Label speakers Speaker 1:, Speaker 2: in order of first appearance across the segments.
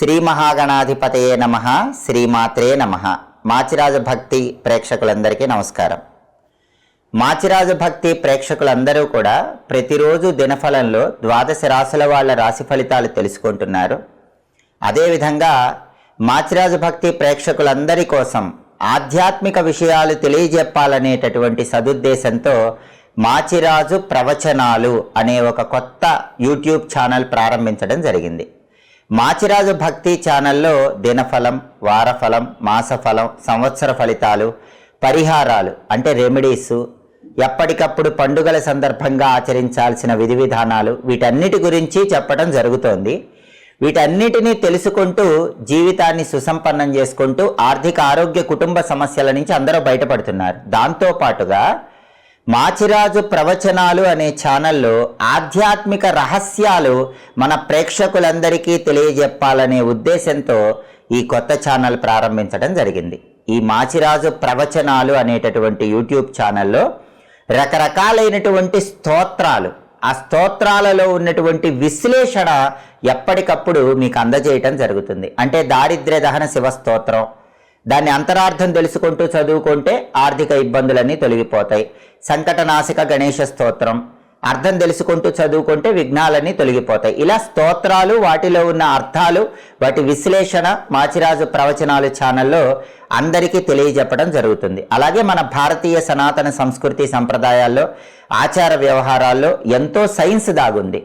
Speaker 1: శ్రీ మహాగణాధిపతయే నమః. శ్రీమాత్రే నమః. మాచిరాజు భక్తి ప్రేక్షకులందరికీ నమస్కారం. మాచిరాజు భక్తి ప్రేక్షకులందరూ కూడా ప్రతిరోజు దినఫలంలో ద్వాదశ రాశుల వాళ్ళ రాశి ఫలితాలు తెలుసుకుంటున్నారు. అదేవిధంగా మాచిరాజు భక్తి ప్రేక్షకులందరి కోసం ఆధ్యాత్మిక విషయాలు తెలియజెప్పాలనేటటువంటి సదుద్దేశంతో మాచిరాజు ప్రవచనాలు అనే ఒక కొత్త యూట్యూబ్ ఛానల్ ప్రారంభించడం జరిగింది. మాచిరాజు భక్తి ఛానల్లో దినఫలం, వారఫలం, మాసఫలం, సంవత్సర ఫలితాలు, పరిహారాలు అంటే రెమెడీసు, ఎప్పటికప్పుడు పండుగల సందర్భంగా ఆచరించాల్సిన విధి విధానాలు, వీటన్నిటి గురించి చెప్పడం జరుగుతోంది. వీటన్నిటినీ తెలుసుకుంటూ జీవితాన్ని సుసంపన్నం చేసుకుంటూ ఆర్థిక ఆరోగ్య కుటుంబ సమస్యల నుంచి అందరూ బయటపడుతున్నారు. దాంతోపాటుగా మాచిరాజు ప్రవచనాలు అనే ఛానల్లో ఆధ్యాత్మిక రహస్యాలు మన ప్రేక్షకులందరికీ తెలియజెప్పాలనే ఉద్దేశంతో ఈ కొత్త ఛానల్ ప్రారంభించడం జరిగింది. ఈ మాచిరాజు ప్రవచనాలు అనేటటువంటి యూట్యూబ్ ఛానల్లో రకరకాలైనటువంటి స్తోత్రాలు, ఆ స్తోత్రాలలో ఉన్నటువంటి విశ్లేషణ ఎప్పటికప్పుడు మీకు అందజేయటం జరుగుతుంది. అంటే దారిద్ర్య దహన శివ స్తోత్రం, దాన్ని అంతరార్థం తెలుసుకుంటూ చదువుకుంటే ఆర్థిక ఇబ్బందులన్నీ తొలగిపోతాయి. సంకటనాశక గణేష స్తోత్రం అర్థం తెలుసుకుంటూ చదువుకుంటే విఘ్నాలన్నీ తొలగిపోతాయి. ఇలా స్తోత్రాలు, వాటిలో ఉన్న అర్థాలు, వాటి విశ్లేషణ మాచిరాజు ప్రవచనాలు ఛానల్లో అందరికీ తెలియజెప్పడం జరుగుతుంది. అలాగే మన భారతీయ సనాతన సంస్కృతి సంప్రదాయాల్లో, ఆచార వ్యవహారాల్లో ఎంతో సైన్స్ దాగుంది.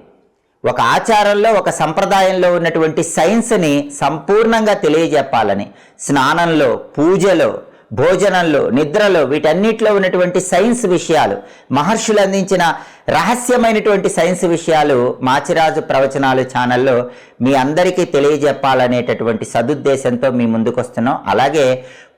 Speaker 1: ఒక ఆచారంలో, ఒక సంప్రదాయంలో ఉన్నటువంటి సైన్స్ని సంపూర్ణంగా తెలియజెప్పాలని స్నానంలో, పూజలో, భోజనంలో, నిద్రలో, వీటన్నిటిలో ఉన్నటువంటి సైన్స్ విషయాలు, మహర్షులు అందించిన రహస్యమైనటువంటి సైన్స్ విషయాలు మాచిరాజు ప్రవచనాలు ఛానల్లో మీ అందరికీ తెలియజెప్పాలనేటటువంటి సదుద్దేశంతో మీ ముందుకు వస్తున్నాం. అలాగే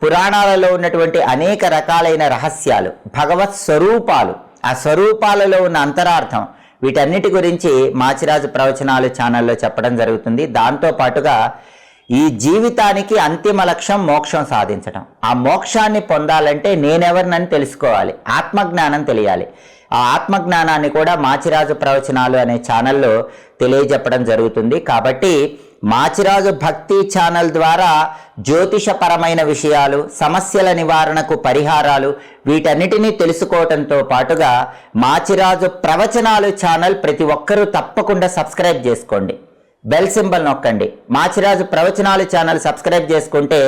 Speaker 1: పురాణాలలో ఉన్నటువంటి అనేక రకాలైన రహస్యాలు, భగవత్ స్వరూపాలు, ఆ స్వరూపాలలో ఉన్న అంతరార్థం, వీటన్నిటి గురించి మాచిరాజు ప్రవచనాలు ఛానల్లో చెప్పడం జరుగుతుంది. దాంతోపాటుగా ఈ జీవితానికి అంతిమ లక్ష్యం మోక్షం సాధించడం. ఆ మోక్షాన్ని పొందాలంటే నేనెవరినని తెలుసుకోవాలి, ఆత్మజ్ఞానం తెలియాలి. ఆ ఆత్మజ్ఞానాన్ని కూడా మాచిరాజు ప్రవచనాలు అనే ఛానల్లో తెలియజెప్పడం జరుగుతుంది. కాబట్టి మాచిరాజు భక్తి ఛానల్ ద్వారా జ్యోతిషపరమైన విషయాలు, సమస్యల నివారణకు పరిహారాలు, వీటన్నిటినీ తెలుసుకోవటంతో పాటుగా మాచిరాజు ప్రవచనాలు ఛానల్ ప్రతి ఒక్కరూ తప్పకుండా సబ్స్క్రైబ్ చేసుకోండి. బెల్ సింబల్ నొక్కండి. మాచిరాజు ప్రవచనాలు ఛానల్ సబ్స్క్రైబ్ చేసుకుంటే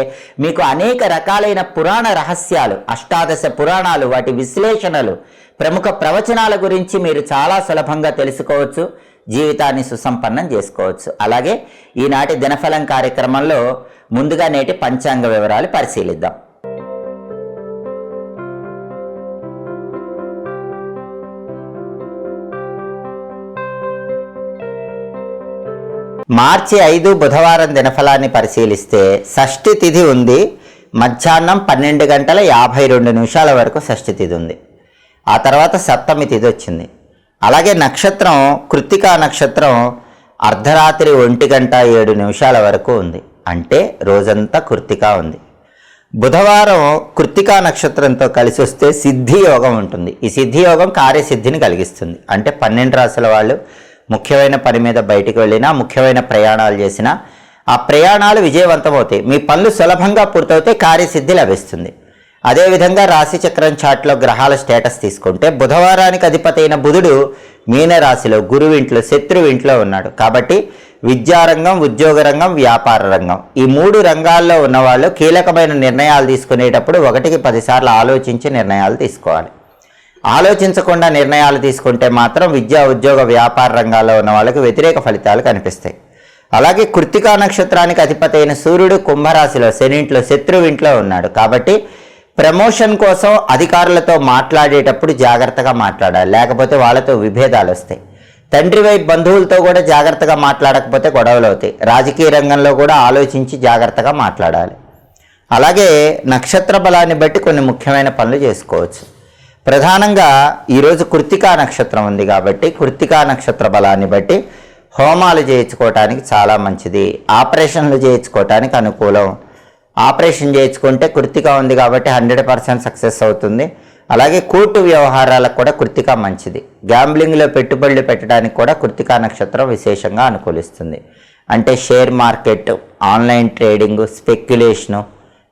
Speaker 1: మీకు అనేక రకాలైన పురాణ రహస్యాలు, అష్టాదశ పురాణాలు, వాటి విశ్లేషణలు, ప్రముఖ ప్రవచనాల గురించి మీరు చాలా సులభంగా తెలుసుకోవచ్చు, జీవితాన్ని సుసంపన్నం చేసుకోవచ్చు. అలాగే ఈనాటి దినఫలం కార్యక్రమంలో ముందుగా నేటి పంచాంగ వివరాలు పరిశీలిద్దాం. మార్చి 5 బుధవారం దినఫలాన్ని పరిశీలిస్తే షష్ఠి తిథి ఉంది. మధ్యాహ్నం 12:52 వరకు షష్ఠి తిథి ఉంది. ఆ తర్వాత సప్తమి తిథి వచ్చింది. అలాగే నక్షత్రం కృత్తికా నక్షత్రం అర్ధరాత్రి 1:07 వరకు ఉంది. అంటే రోజంతా కృత్తికా ఉంది. బుధవారం కృత్తికా నక్షత్రంతో కలిసి వస్తే సిద్ధి యోగం ఉంటుంది. ఈ సిద్ధి యోగం కార్యసిద్ధిని కలిగిస్తుంది. అంటే 12 రాశుల వాళ్ళు ముఖ్యమైన పని మీద బయటికి వెళ్ళినా, ముఖ్యమైన ప్రయాణాలు చేసినా ఆ ప్రయాణాలు విజయవంతమవుతాయి. మీ పనులు సులభంగా పూర్తవుతాయి, కార్యసిద్ధి లభిస్తుంది. అదేవిధంగా రాశి చక్రం చాట్లో గ్రహాల స్టేటస్ తీసుకుంటే బుధవారానికి అధిపతి అయిన బుధుడు మీనరాశిలో, గురువింట్లో, శత్రువింట్లో ఉన్నాడు. కాబట్టి విద్యారంగం, ఉద్యోగ రంగం, వ్యాపార రంగం, ఈ 3 రంగాల్లో ఉన్నవాళ్ళు కీలకమైన నిర్ణయాలు తీసుకునేటప్పుడు 1కి 10 సార్లు ఆలోచించి నిర్ణయాలు తీసుకోవాలి. ఆలోచించకుండా నిర్ణయాలు తీసుకుంటే మాత్రం విద్యా, ఉద్యోగ, వ్యాపార రంగాల్లో ఉన్న వాళ్ళకి వ్యతిరేక ఫలితాలు కనిపిస్తాయి. అలాగే కృత్తికా నక్షత్రానికి అధిపతి అయిన సూర్యుడు కుంభరాశిలో, శనింట్లో, శత్రువింట్లో ఉన్నాడు. కాబట్టి ప్రమోషన్ కోసం అధికారులతో మాట్లాడేటప్పుడు జాగ్రత్తగా మాట్లాడాలి, లేకపోతే వాళ్ళతో విభేదాలు వస్తాయి. తండ్రి వైపు బంధువులతో కూడా జాగ్రత్తగా మాట్లాడకపోతే గొడవలు అవుతాయి. రాజకీయ రంగంలో కూడా ఆలోచించి జాగ్రత్తగా మాట్లాడాలి. అలాగే నక్షత్ర బలాన్ని బట్టి కొన్ని ముఖ్యమైన పనులు చేసుకోవచ్చు. ప్రధానంగా ఈరోజు కృత్తికా నక్షత్రం ఉంది కాబట్టి కృత్తికా నక్షత్ర బలాన్ని బట్టి హోమాలు చేయించుకోవటానికి చాలా మంచిది. ఆపరేషన్లు చేయించుకోవటానికి అనుకూలం. ఆపరేషన్ చేయించుకుంటే కృత్తిక ఉంది కాబట్టి 100% సక్సెస్ అవుతుంది. అలాగే కోర్టు వ్యవహారాలకు కూడా కృత్తిక మంచిది. గ్యాంబ్లింగ్లో పెట్టుబడులు పెట్టడానికి కూడా కృత్తికా నక్షత్రం విశేషంగా అనుకూలిస్తుంది. అంటే share market, online trading, speculation,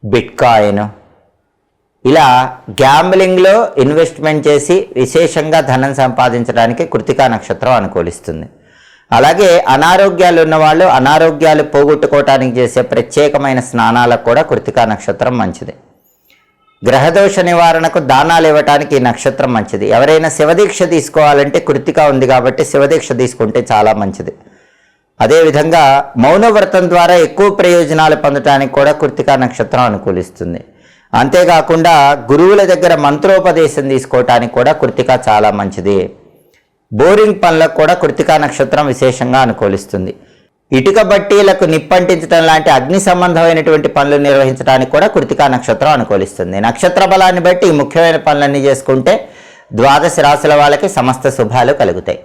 Speaker 1: bitcoin, ఇలా గ్యాంబ్లింగ్లో ఇన్వెస్ట్మెంట్ చేసి విశేషంగా ధనం సంపాదించడానికి కృత్తికా నక్షత్రం అనుకూలిస్తుంది. అలాగే అనారోగ్యాలు ఉన్నవాళ్ళు అనారోగ్యాలు పోగొట్టుకోవటానికి చేసే ప్రత్యేకమైన స్నానాలకు కూడా కృత్తికా నక్షత్రం మంచిది. గ్రహదోష నివారణకు దానాలు ఇవ్వటానికి ఈ నక్షత్రం మంచిది. ఎవరైనా శివదీక్ష తీసుకోవాలంటే కృత్తిక ఉంది కాబట్టి శివదీక్ష తీసుకుంటే చాలా మంచిది. అదేవిధంగా మౌనవ్రతం ద్వారా ఎక్కువ ప్రయోజనాలు పొందడానికి కూడా కృత్తికా నక్షత్రం అనుకూలిస్తుంది. అంతేకాకుండా గురువుల దగ్గర మంత్రోపదేశం తీసుకోవటానికి కూడా కృత్తిక చాలా మంచిది. బోరింగ్ పనులకు కూడా కృత్తికా నక్షత్రం విశేషంగా అనుకూలిస్తుంది. ఇటుక బట్టీలకు నిప్పంటించడం లాంటి అగ్ని సంబంధమైనటువంటి పనులు నిర్వహించడానికి కూడా కృత్తికా నక్షత్రం అనుకూలిస్తుంది. నక్షత్ర బలాన్ని బట్టి ఈ ముఖ్యమైన పనులన్నీ చేసుకుంటే ద్వాదశ రాశుల వాళ్ళకి సమస్త శుభాలు కలుగుతాయి.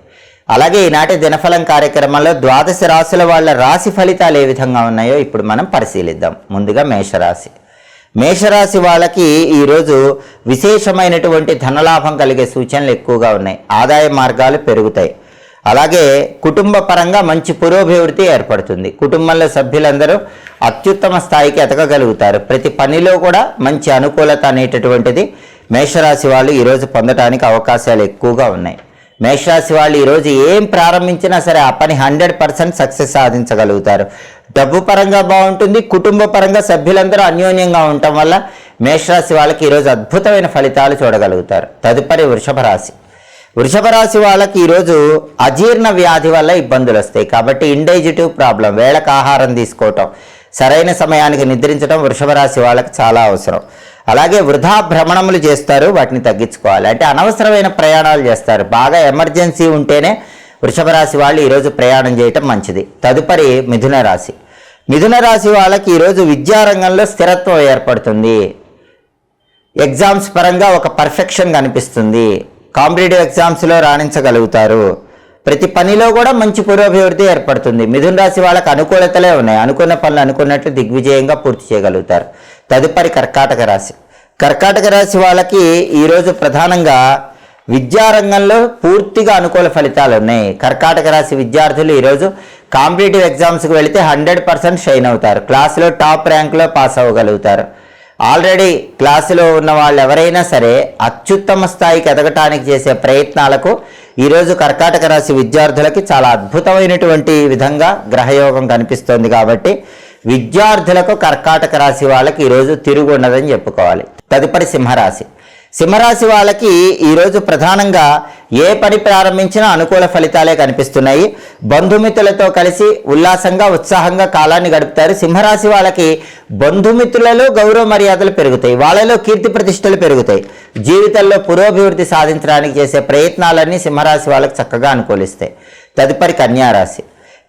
Speaker 1: అలాగే ఈనాటి దినఫలం కార్యక్రమంలో ద్వాదశ రాశుల వాళ్ళ రాశి ఫలితాలు ఏ విధంగా ఉన్నాయో ఇప్పుడు మనం పరిశీలిద్దాం. ముందుగా మేషరాశి. మేషరాశి వాళ్ళకి ఈరోజు విశేషమైనటువంటి ధనలాభం కలిగే సూచనలు ఎక్కువగా ఉన్నాయి. ఆదాయ మార్గాలు పెరుగుతాయి. అలాగే కుటుంబ పరంగా మంచి పురోభివృద్ధి ఏర్పడుతుంది. కుటుంబంలో సభ్యులందరూ అత్యుత్తమ స్థాయికి ఎదగగలుగుతారు. ప్రతి పనిలో కూడా మంచి అనుకూలత అనేటటువంటిది మేషరాశి వాళ్ళు ఈరోజు పొందడానికి అవకాశాలు ఎక్కువగా ఉన్నాయి. మేషరాశి వాళ్ళు ఈరోజు ఏం ప్రారంభించినా సరే ఆ పని 100% సక్సెస్ సాధించగలుగుతారు. డబ్బు పరంగా బాగుంటుంది. కుటుంబ పరంగా సభ్యులందరూ అన్యోన్యంగా ఉండటం వల్ల మేషరాశి వాళ్ళకి ఈరోజు అద్భుతమైన ఫలితాలు చూడగలుగుతారు. తదుపరి వృషభ రాశి. వృషభ రాశి వాళ్ళకి ఈరోజు అజీర్ణ వ్యాధి వల్ల ఇబ్బందులు వస్తాయి. కాబట్టి ఇండైజెటివ్ ప్రాబ్లం, వేళకు ఆహారం తీసుకోవటం, సరైన సమయానికి నిద్రించడం వృషభ రాశి వాళ్ళకి చాలా అవసరం. అలాగే వృధా భ్రమణములు చేస్తారు, వాటిని తగ్గించుకోవాలి. అంటే అనవసరమైన ప్రయాణాలు చేస్తారు. బాగా ఎమర్జెన్సీ ఉంటేనే వృషభ రాశి వాళ్ళు ఈరోజు ప్రయాణం చేయటం మంచిది. తదుపరి మిథున రాశి. మిథున రాశి వాళ్ళకి ఈరోజు విద్యారంగంలో స్థిరత్వం ఏర్పడుతుంది. ఎగ్జామ్స్ పరంగా ఒక పర్ఫెక్షన్ కనిపిస్తుంది. కాంపిటేటివ్ ఎగ్జామ్స్లో రాణించగలుగుతారు. ప్రతి పనిలో కూడా మంచి పురోభివృద్ధి ఏర్పడుతుంది. మిథున రాశి వాళ్ళకి అనుకూలతలే ఉన్నాయి. అనుకున్న పనులు అనుకున్నట్లు దిగ్విజయంగా పూర్తి చేయగలుగుతారు. తదుపరి కర్కాటక రాశి. కర్కాటక రాశి వాళ్ళకి ఈరోజు ప్రధానంగా విద్యారంగంలో పూర్తిగా అనుకూల ఫలితాలు ఉన్నాయి. కర్కాటక రాశి విద్యార్థులు ఈరోజు కాంపిటేటివ్ ఎగ్జామ్స్కి వెళితే 100% షైన్ అవుతారు. క్లాసులో టాప్ ర్యాంక్లో పాస్ అవ్వగలుగుతారు. ఆల్రెడీ క్లాసులో ఉన్న వాళ్ళు ఎవరైనా సరే అత్యుత్తమ స్థాయికి ఎదగటానికి చేసే ప్రయత్నాలకు ఈరోజు కర్కాటక రాశి విద్యార్థులకి చాలా అద్భుతమైనటువంటి విధంగా గ్రహయోగం కనిపిస్తోంది. కాబట్టి విద్యార్థులకు కర్కాటక రాశి వాళ్ళకి ఈరోజు తిరుగు ఉన్నదని చెప్పుకోవాలి. తదుపరి సింహరాశి. సింహరాశి వాళ్ళకి ఈరోజు ప్రధానంగా ఏ పని ప్రారంభించినా అనుకూల ఫలితాలే కనిపిస్తున్నాయి. బంధుమిత్రులతో కలిసి ఉల్లాసంగా ఉత్సాహంగా కాలాన్ని గడుపుతారు. సింహరాశి వాళ్ళకి బంధుమిత్రులలో గౌరవ మర్యాదలు పెరుగుతాయి. వాళ్ళలో కీర్తి ప్రతిష్టలు పెరుగుతాయి. జీవితంలో పురోభివృద్ధి సాధించడానికి చేసే ప్రయత్నాలన్నీ సింహరాశి వాళ్ళకి చక్కగా అనుకూలిస్తాయి. తదుపరి కన్యారాశి.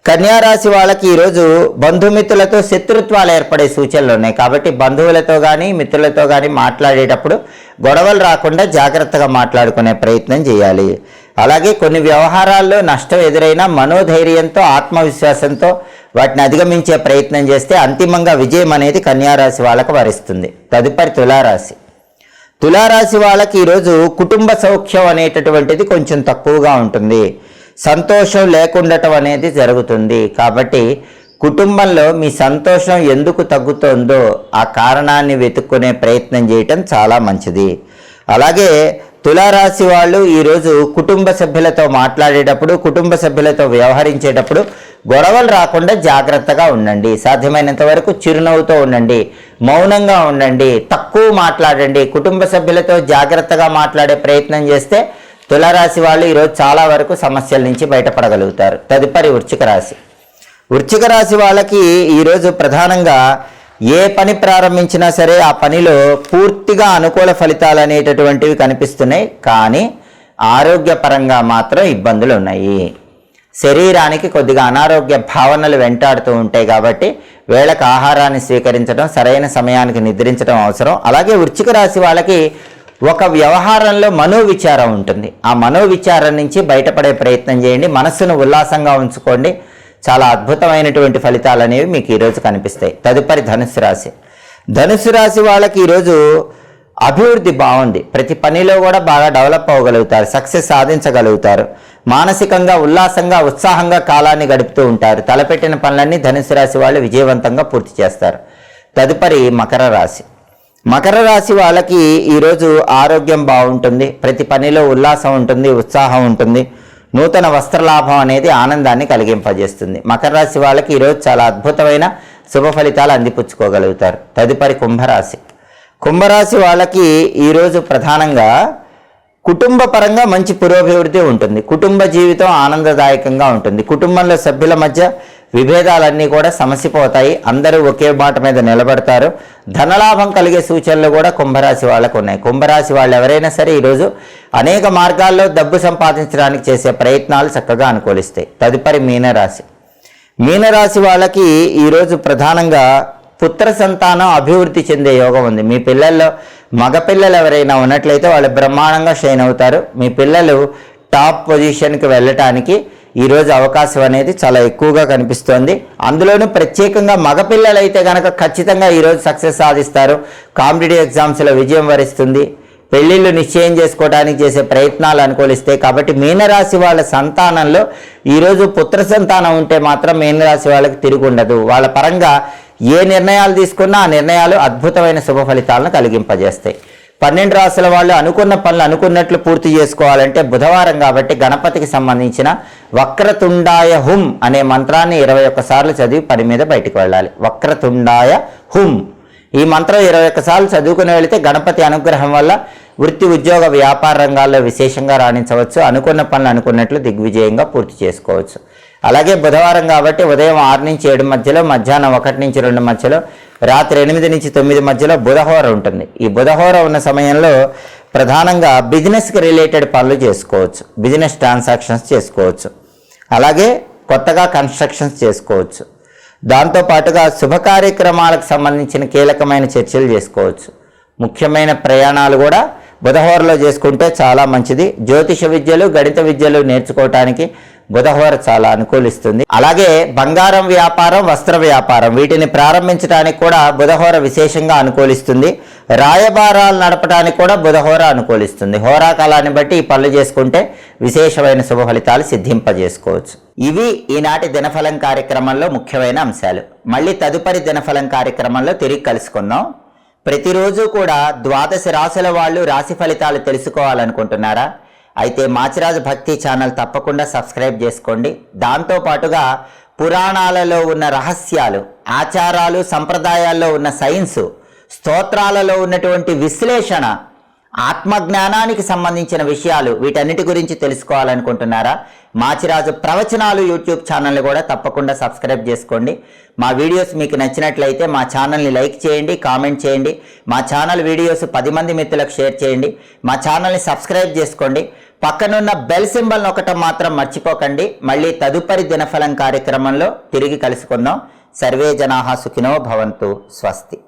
Speaker 1: కన్యారాశి వాళ్ళకి ఈరోజు బంధుమిత్రులతో శత్రుత్వాలు ఏర్పడే సూచనలు ఉన్నాయి. కాబట్టి బంధువులతో కానీ మిత్రులతో కానీ మాట్లాడేటప్పుడు గొడవలు రాకుండా జాగ్రత్తగా మాట్లాడుకునే ప్రయత్నం చేయాలి. అలాగే కొన్ని వ్యవహారాల్లో నష్టం ఎదురైనా మనోధైర్యంతో ఆత్మవిశ్వాసంతో వాటిని అధిగమించే ప్రయత్నం చేస్తే అంతిమంగా విజయం అనేది కన్యారాశి వాళ్ళకు వరిస్తుంది. తదుపరి తులారాశి. తులారాశి వాళ్ళకి ఈరోజు కుటుంబ సౌఖ్యం అనేటటువంటిది కొంచెం తక్కువగా ఉంటుంది. సంతోషం లేకుండటం అనేది జరుగుతుంది. కాబట్టి కుటుంబంలో మీ సంతోషం ఎందుకు తగ్గుతుందో ఆ కారణాన్ని వెతుక్కునే ప్రయత్నం చేయటం చాలా మంచిది. అలాగే తులారాశి వాళ్ళు ఈరోజు కుటుంబ సభ్యులతో మాట్లాడేటప్పుడు, కుటుంబ సభ్యులతో వ్యవహరించేటప్పుడు గొడవలు రాకుండా జాగ్రత్తగా ఉండండి. సాధ్యమైనంత వరకు చిరునవ్వుతో ఉండండి, మౌనంగా ఉండండి, తక్కువ మాట్లాడండి. కుటుంబ సభ్యులతో జాగ్రత్తగా మాట్లాడే ప్రయత్నం చేస్తే తులారాశి వాళ్ళు ఈరోజు చాలా వరకు సమస్యల నుంచి బయటపడగలుగుతారు. తదుపరి వృశ్చిక రాశి. వృశ్చిక రాశి వాళ్ళకి ఈరోజు ప్రధానంగా ఏ పని ప్రారంభించినా సరే ఆ పనిలో పూర్తిగా అనుకూల ఫలితాలు అనేటటువంటివి కనిపిస్తున్నాయి. కానీ ఆరోగ్యపరంగా మాత్రం ఇబ్బందులు ఉన్నాయి. శరీరానికి కొద్దిగా అనారోగ్య భావనలు వెంటాడుతూ ఉంటాయి. కాబట్టి వేళకు ఆహారాన్ని స్వీకరించడం, సరైన సమయానికి నిద్రించడం అవసరం. అలాగే వృశ్చిక రాశి వాళ్ళకి ఒక వ్యవహారంలో మనోవిచారం ఉంటుంది. ఆ మనోవిచారం నుంచి బయటపడే ప్రయత్నం చేయండి. మనస్సును ఉల్లాసంగా ఉంచుకోండి. చాలా అద్భుతమైనటువంటి ఫలితాలు అనేవి మీకు ఈరోజు కనిపిస్తాయి. తదుపరి ధనుస్సు రాశి. ధనుస్సు రాశి వాళ్ళకి ఈరోజు అభివృద్ధి బాగుంది, ప్రతి పనిలో కూడా బాగా డెవలప్ అవ్వగలుగుతారు, సక్సెస్ సాధించగలుగుతారు, మానసికంగా ఉల్లాసంగా ఉత్సాహంగా కాలాన్ని గడుపుతూ ఉంటారు. తలపెట్టిన పనులన్నీ ధనుసు రాశి వాళ్ళు విజయవంతంగా పూర్తి చేస్తారు. తదుపరి మకర రాశి. మకర రాశి వాళ్ళకి ఈరోజు ఆరోగ్యం బాగుంటుంది, ప్రతి పనిలో ఉల్లాసం ఉంటుంది, ఉత్సాహం ఉంటుంది, నూతన వస్త్రలాభం అనేది ఆనందాన్ని కలిగింపజేస్తుంది. మకర రాశి వాళ్ళకి ఈరోజు చాలా అద్భుతమైన శుభ ఫలితాలు అందిపుచ్చుకోగలుగుతారు. తదుపరి కుంభరాశి. కుంభరాశి వాళ్ళకి ఈరోజు ప్రధానంగా కుటుంబ పరంగా మంచి పురోభివృద్ధి ఉంటుంది, కుటుంబ జీవితం ఆనందదాయకంగా ఉంటుంది, కుటుంబంలో సభ్యుల మధ్య విభేదాలన్నీ కూడా సమసిపోతాయి, అందరూ ఒకే మాట మీద నిలబడతారు, ధనలాభం కలిగే సూచనలు కూడా కుంభరాశి వాళ్ళకు ఉన్నాయి. కుంభరాశి వాళ్ళు ఎవరైనా సరే ఈరోజు అనేక మార్గాల్లో డబ్బు సంపాదించడానికి చేసే ప్రయత్నాలు చక్కగా అనుకూలిస్తాయి. తదుపరి మీనరాశి. మీనరాశి వాళ్ళకి ఈరోజు ప్రధానంగా పుత్ర సంతానం అభివృద్ధి చెందే యోగం ఉంది. మీ పిల్లల్లో మగపిల్లలు ఎవరైనా ఉన్నట్లయితే వాళ్ళు బ్రహ్మాండంగా షైన్ అవుతారు. మీ పిల్లలు టాప్ పొజిషన్కి వెళ్ళటానికి ఈరోజు అవకాశం అనేది చాలా ఎక్కువగా కనిపిస్తోంది. అందులోనూ ప్రత్యేకంగా మగపిల్లలు అయితే కనుక ఖచ్చితంగా ఈరోజు సక్సెస్ సాధిస్తారు, కాంపిటేటివ్ ఎగ్జామ్స్లో విజయం వరిస్తుంది, పెళ్లిళ్ళు నిశ్చయం చేసుకోవడానికి చేసే ప్రయత్నాలు అనుకూలిస్తాయి. కాబట్టి మీనరాశి వాళ్ళ సంతానంలో ఈరోజు పుత్ర సంతానం ఉంటే మాత్రం మీనరాశి వాళ్ళకి తిరుగుండదు. వాళ్ళ పరంగా ఏ నిర్ణయాలు తీసుకున్నా ఆ నిర్ణయాలు అద్భుతమైన శుభ ఫలితాలను కలిగింపజేస్తాయి. 12 రాశుల వాళ్ళు అనుకున్న పనులు అనుకున్నట్లు పూర్తి చేసుకోవాలంటే బుధవారం కాబట్టి గణపతికి సంబంధించిన వక్రతుండాయ హుం అనే మంత్రాన్ని 21 సార్లు చదివి పని మీద బయటకు వెళ్ళాలి. వక్రతుండాయ హుం ఈ మంత్రం 21 సార్లు చదువుకుని వెళితే గణపతి అనుగ్రహం వల్ల వృత్తి ఉద్యోగ వ్యాపార రంగాల్లో విశేషంగా రాణించవచ్చు, అనుకున్న పనులు అనుకున్నట్లు దిగ్విజయంగా పూర్తి చేసుకోవచ్చు. అలాగే బుధవారం కాబట్టి ఉదయం 6 నుంచి 7 మధ్యలో, మధ్యాహ్నం 1 నుంచి 2 మధ్యలో, రాత్రి 8 నుంచి 9 మధ్యలో బుధహోర ఉంటుంది. ఈ బుధహోర ఉన్న సమయంలో ప్రధానంగా బిజినెస్కి రిలేటెడ్ పనులు చేసుకోవచ్చు, బిజినెస్ ట్రాన్సాక్షన్స్ చేసుకోవచ్చు, అలాగే కొత్తగా కన్స్ట్రక్షన్స్ చేసుకోవచ్చు, దాంతోపాటుగా శుభ కార్యక్రమాలకు సంబంధించిన కీలకమైన చర్చలు చేసుకోవచ్చు, ముఖ్యమైన ప్రయాణాలు కూడా బుధహోరలో చేసుకుంటే చాలా మంచిది. జ్యోతిష విద్యలు గణిత విద్యలు నేర్చుకోవటానికి బుధహోర చాలా అనుకూలిస్తుంది. అలాగే బంగారం వ్యాపారం, వస్త్ర వ్యాపారం వీటిని ప్రారంభించడానికి కూడా బుధహోర విశేషంగా అనుకూలిస్తుంది. రాయబారాలు నడపడానికి కూడా బుధహోర అనుకూలిస్తుంది. హోరాకాలాన్ని బట్టి ఈ పనులు చేసుకుంటే విశేషమైన శుభ ఫలితాలు సిద్ధింపజేసుకోవచ్చు. ఇవి ఈనాటి దినఫలం కార్యక్రమంలో ముఖ్యమైన అంశాలు. మళ్ళీ తదుపరి దినఫలం కార్యక్రమంలో తిరిగి కలుసుకుందాం. ప్రతిరోజు కూడా 12 రాశుల వాళ్ళు రాశి ఫలితాలు తెలుసుకోవాలనుకుంటున్నారా? అయితే మాచిరాజు భక్తి ఛానల్ తప్పకుండా సబ్స్క్రైబ్ చేసుకోండి. దాంతోపాటుగా పురాణాలలో ఉన్న రహస్యాలు, ఆచారాలు, సంప్రదాయాల్లో ఉన్న సైన్సు, స్తోత్రాలలో ఉన్నటువంటి విశ్లేషణ, ఆత్మజ్ఞానానికి సంబంధించిన విషయాలు వీటన్నిటి గురించి తెలుసుకోవాలనుకుంటున్నారా? మాచిరాజు ప్రవచనాలు యూట్యూబ్ ఛానల్ని కూడా తప్పకుండా సబ్స్క్రైబ్ చేసుకోండి. మా వీడియోస్ మీకు నచ్చినట్లయితే మా ఛానల్ని లైక్ చేయండి, కామెంట్ చేయండి, మా ఛానల్ వీడియోస్ 10 మంది మిత్రులకు షేర్ చేయండి, మా ఛానల్ని సబ్స్క్రైబ్ చేసుకోండి. పక్కనున్న బెల్ సింబల్ నొక్కటం మాత్రం మర్చిపోకండి. మళ్ళీ తదుపరి దినఫలం కార్యక్రమంలో తిరిగి కలుసుకుందాం. సర్వే జనాః సుఖినో భవంతు. స్వస్తి.